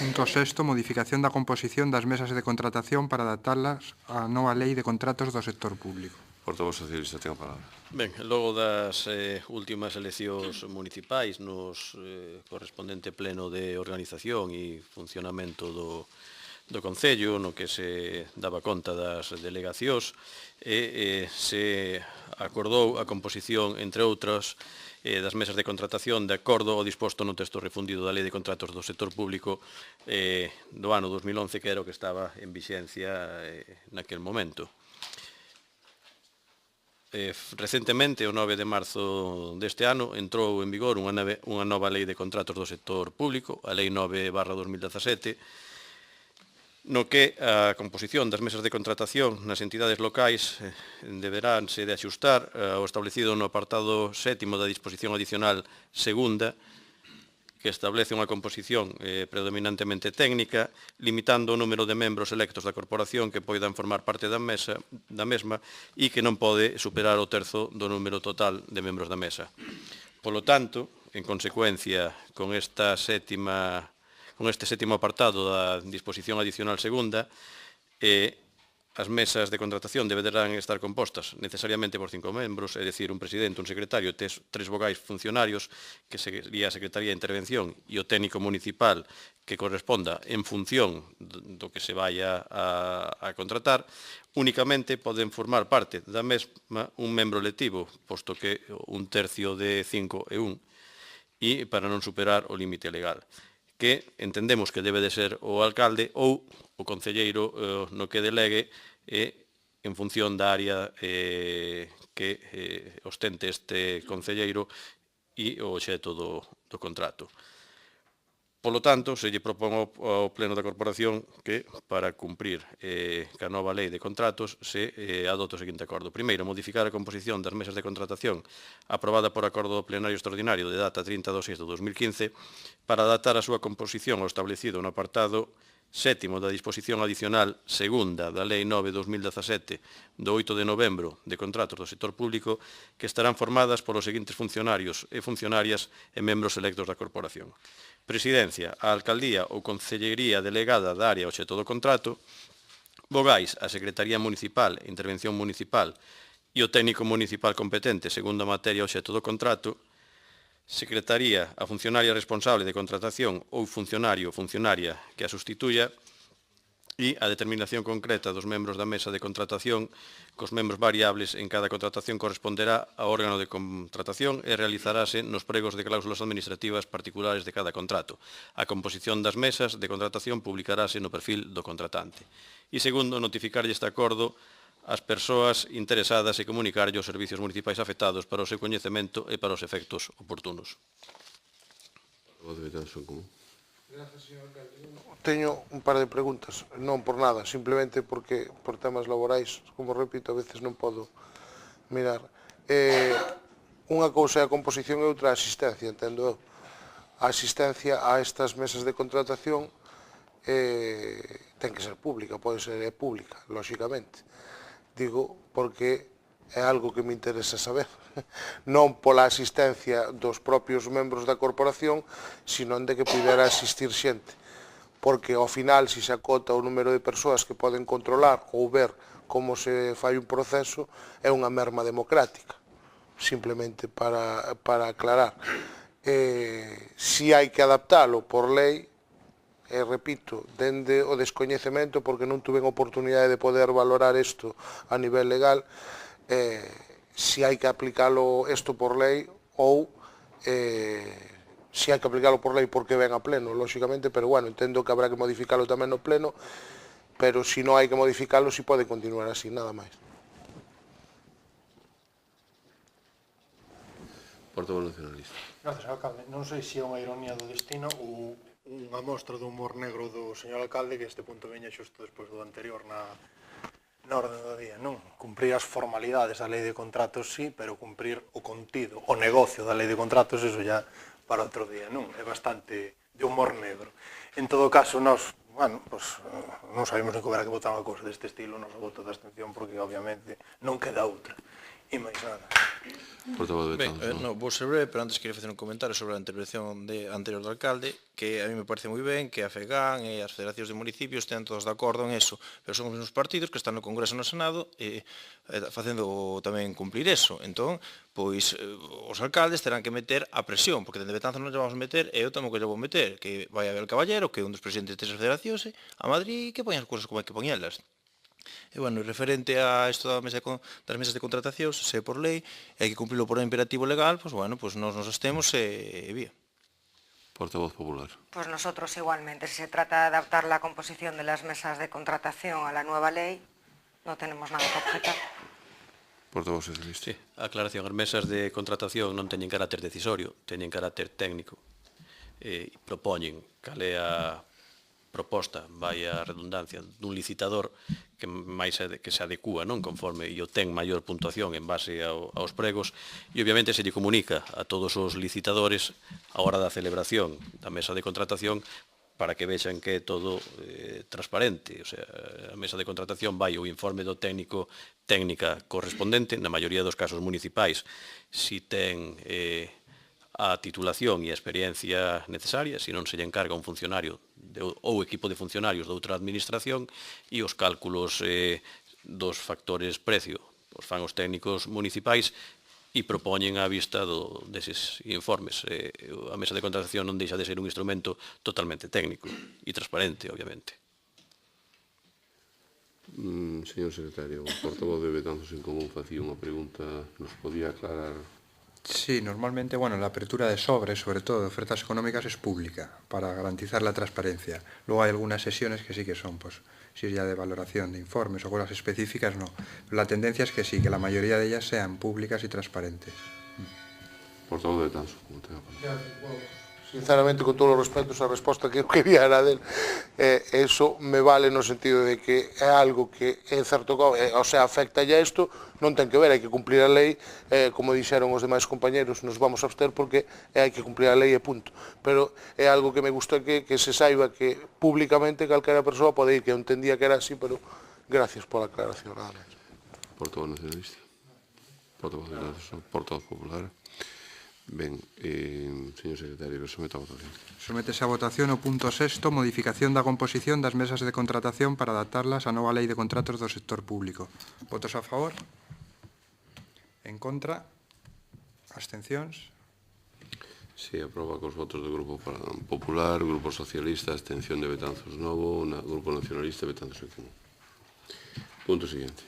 Punto sexto, modificación da composición das mesas de contratación para adaptarlas á nova lei de contratos do sector público. Portavoz socialista, ten a palabra. Ben, logo das últimas eleccións municipais nos correspondente pleno de organización e funcionamento do Concello, no que se daba conta das delegacións, se acordou a composición, entre outras, das mesas de contratación de acordo ao disposto no texto refundido da Lei de Contratos do Sector Público do ano 2011, que era o que estaba en vixencia naquel momento. Recentemente, o 9 de marzo deste ano, entrou en vigor unha nova Lei de Contratos do Sector Público, a Lei 9/2017, no que a composición das mesas de contratación nas entidades locais deberánse de axustar ao establecido no apartado 7º da disposición adicional segunda, que establece unha composición predominantemente técnica, limitando o número de membros electos da corporación que poidan formar parte da mesma e que non pode superar o terzo do número total de membros da mesa. Polo tanto, en consecuencia, con este sétimo apartado da disposición adicional segunda, as mesas de contratación deberán estar compostas necesariamente por 5 membros, é dicir, un presidente, un secretario, 3 vogais funcionarios, que sería a Secretaría de Intervención, e o técnico municipal que corresponda en función do que se vaya a contratar. Únicamente poden formar parte da mesma un membro electivo, posto que un tercio de 5 é 1, e para non superar o límite legal, que entendemos que debe de ser o alcalde ou o concelleiro no que delegue en función da área que ostente este concelleiro e o obxecto do contrato. Polo tanto, se lle propón ao Pleno da Corporación que, para cumprir ca nova lei de contratos, se adote o seguinte acordo. Primeiro, modificar a composición das mesas de contratación aprobada por acordo plenario extraordinario de data 30/6/2015 para adaptar a súa composición ao establecido no apartado 7º da disposición adicional segunda da Lei 9/2017 do 8 de novembro de contratos do sector público, que estarán formadas polos seguintes funcionarios e funcionarias e membros electos da corporación. Presidencia, a alcaldía ou concellería delegada da área obxecto do contrato, vogais, a Secretaría Municipal e Intervención Municipal e o técnico municipal competente segundo a materia obxecto do contrato, Secretaría, a funcionaria responsable de contratación ou funcionario ou funcionaria que a sustituya e a determinación concreta dos membros da mesa de contratación cos membros variables en cada contratación corresponderá ao órgano de contratación e realizarase nos pregos de cláusulas administrativas particulares de cada contrato. A composición das mesas de contratación publicarase no perfil do contratante. E segundo, notificarlle este acordo as persoas interesadas e comunicarlle aos servicios municipais afectados para o seu coñecemento e para os efectos oportunos. Teño un par de preguntas, non por nada, simplemente porque por temas laborais, como repito, a veces non podo mirar. Unha cousa é a composición e outra a asistencia, entendo eu. A asistencia a estas mesas de contratación ten que ser pública, pode ser pública, lóxicamente. Digo, porque é algo que me interesa saber, non pola asistencia dos propios membros da corporación, sino de que pudera asistir xente, porque ao final, se se acota o número de persoas que poden controlar ou ver como se fai un proceso, é unha merma democrática, simplemente para aclarar. Si hai que adaptalo por lei, repito, dende o descoñecemento, porque non tuven oportunidade de poder valorar isto a nivel legal, si hai que aplicalo isto por lei ou si hai que aplicalo por lei porque ven a pleno, lóxicamente, pero bueno, entendo que habrá que modificalo tamén no pleno, pero se non hai que modificalo, si pode continuar así, nada máis. Portavoz nacionalista. Gracias, alcalde. Non sei se é unha ironía do destino ou unha mostra do humor negro do señor alcalde que este punto veña xusto despois do anterior na orde do día, non? Cumprir as formalidades da lei de contratos, sí, pero cumprir o contido, o negocio da lei de contratos, eso ya para outro día, non? É bastante de humor negro. En todo caso, nós, bueno, pues, non sabemos que haberá que votar unha cousa deste estilo, nos voto de abstención, porque obviamente non queda outra. E máis nada. Portavoz de Ben, Betanzos, non? vou ser breve, pero antes queria facer un comentario sobre a intervención anterior do alcalde, que a mí me parece moi ben que a FEGAN e as federacións de municipios estén todos de acordo en eso, pero son os mesmos partidos que están no Congreso e no Senado facendo tamén cumplir eso. Entón, pois, os alcaldes terán que meter a presión, porque dende Betanzos non lle vamos meter, e eu tamén que lle vou meter, que vai a ver el Caballero, que é un dos presidentes desas federacións, a Madrid, que poñan as cousas como hai que poñelas. E, bueno, referente a isto das mesas de contratacións, se por lei, hai que cumplilo por un imperativo legal, pois, bueno, pois nos abstemos e vía. Portavoz popular. Pues nosotros igualmente. Si se trata de adaptar la composición de las mesas de contratación a la nueva ley, no tenemos nada que objetar. Portavoz socialista. Sí, a aclaración, as mesas de contratación non teñen carácter decisorio, teñen carácter técnico. Propoñen cal é a proposta, vai a redundancia, dun licitador que máis que se adecúa, non, conforme e obtén maior puntuación en base aos pregos, e obviamente se lle comunica a todos os licitadores a hora da celebración da mesa de contratación para que vexan que é todo transparente. O sea, a mesa de contratación vai o informe do técnica correspondente, na maioría dos casos municipais, si ten a titulación e a experiencia necesaria, se non se lle encarga un funcionario ou equipo de funcionarios de outra administración, e os cálculos dos factores precio os fan os técnicos municipais e propoñen á vista deses informes. A mesa de contratación non deixa de ser un instrumento totalmente técnico e transparente, obviamente. Señor secretario, o portavoz de Betanzos en Común facía unha pregunta, nos podía aclarar? Sí, normalmente, bueno, la apertura de sobres, sobre todo de ofertas económicas, es pública para garantizar la transparencia. Luego hay algunas sesiones que sí que son, pues, si es ya de valoración de informes o cosas específicas, no. Pero la tendencia es que sí, que la mayoría de ellas sean públicas y transparentes. Portavoz de Betanzos, como tenga palabra. Sinceramente, con todos os respetos, a resposta que eu quería era del, eso me vale no sentido de que é algo que en certo o sea, afecta ya isto, non ten que ver, hai que cumplir a lei, como dixeron os demais compañeros, nos vamos a abster porque hai que cumplir a lei e punto. Pero é algo que me gusta que se saiba que públicamente calquera persoa pode ir, que eu entendía que era así, pero gracias pola aclaración. Portavoz nacionalista. Portavoz de Betanzos, portavoz popular. Ben, señor secretario, somete a votación. Sométese a votación o punto 6º, modificación da composición das mesas de contratación para adaptarlas á nova lei de contratos do sector público. Votos a favor? En contra? Abstencións? Se aproba cos votos do Grupo Popular, Grupo Socialista, abstención de Betanzos Novo, Grupo Nacionalista e Betanzos en Común. Punto siguiente.